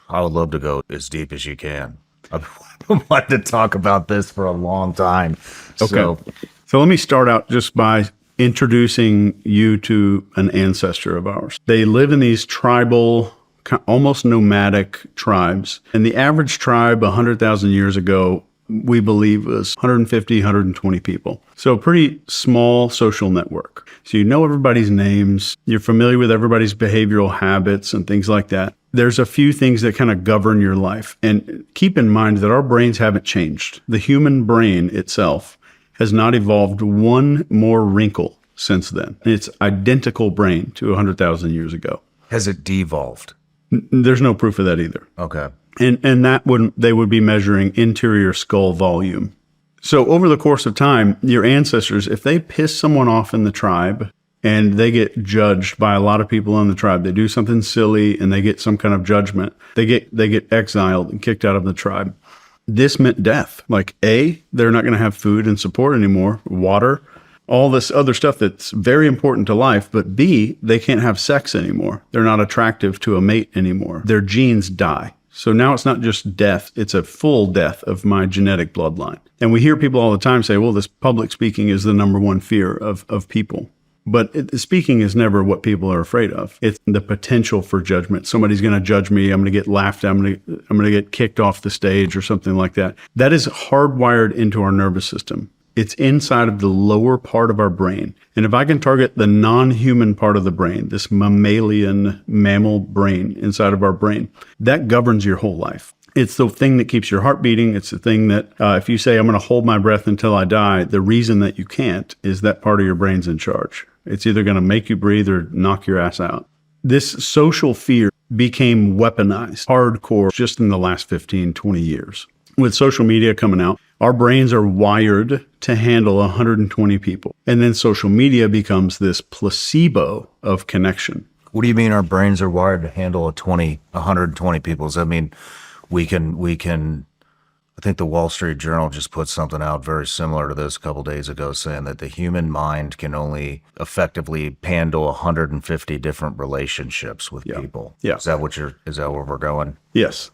I would love to go as deep as you can. I've wanted to talk about this for a long time. Okay. So let me start out just by introducing you to an ancestor of ours. They live in these tribal, almost nomadic tribes. And the average tribe 100,000 years ago, we believe, was 150, 120 people. So a pretty small social network. So you know everybody's names. You're familiar with everybody's behavioral habits and things like that. There's a few things that kind of govern your life. And keep in mind that our brains haven't changed. The human brain itself has not evolved one more wrinkle since then. It's identical brain to 100,000 years ago. Has it devolved? There's no proof of that either. Okay. And that they would be measuring interior skull volume. So over the course of time, your ancestors, if they piss someone off in the tribe and they get judged by a lot of people in the tribe, they do something silly and they get some kind of judgment, they get exiled and kicked out of the tribe. This meant death. Like A, they're not going to have food and support anymore, water, all this other stuff that's very important to life. But B, they can't have sex anymore. They're not attractive to a mate anymore. Their genes die. So now it's not just death, it's a full death of my genetic bloodline. And we hear people all the time say, well, this public speaking is the number one fear of people. But speaking is never what people are afraid of. It's the potential for judgment. Somebody's going to judge me. I'm going to get laughed at. I'm going to get kicked off the stage or something like that. That is hardwired into our nervous system. It's inside of the lower part of our brain. And if I can target the non-human part of the brain, this mammalian mammal brain inside of our brain, that governs your whole life. It's the thing that keeps your heart beating. It's the thing that if you say, I'm going to hold my breath until I die, the reason that you can't is that part of your brain's in charge. It's either going to make you breathe or knock your ass out. This social fear became weaponized hardcore just in the last 15, 20 years. With social media coming out, our brains are wired to handle 120 people. And then social media becomes this placebo of connection. What do you mean our brains are wired to handle 120 people? Does that mean we can, I think the Wall Street Journal just put something out very similar to this a couple days ago saying that the human mind can only effectively handle 150 different relationships with people. Yeah. Is that where we're going? Yes.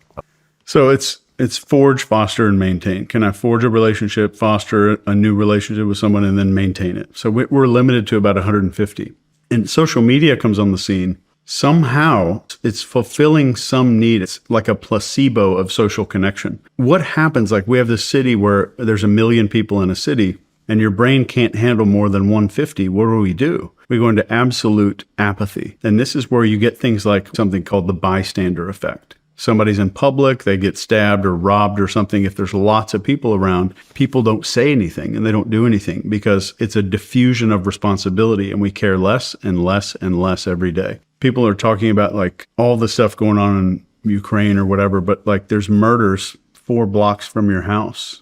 So it's forge, foster, and maintain. Can I forge a relationship, foster a new relationship with someone, and then maintain it? So we're limited to about 150. And social media comes on the scene. Somehow it's fulfilling some need. It's like a placebo of social connection. What happens, like we have this city where there's 1 million people in a city and your brain can't handle more than 150. What do? We go into absolute apathy. And this is where you get things like something called the bystander effect. Somebody's in public, they get stabbed or robbed or something. If there's lots of people around, people don't say anything and they don't do anything because it's a diffusion of responsibility and we care less and less and less every day. People are talking about like all the stuff going on in Ukraine or whatever, but like there's murders 4 blocks from your house.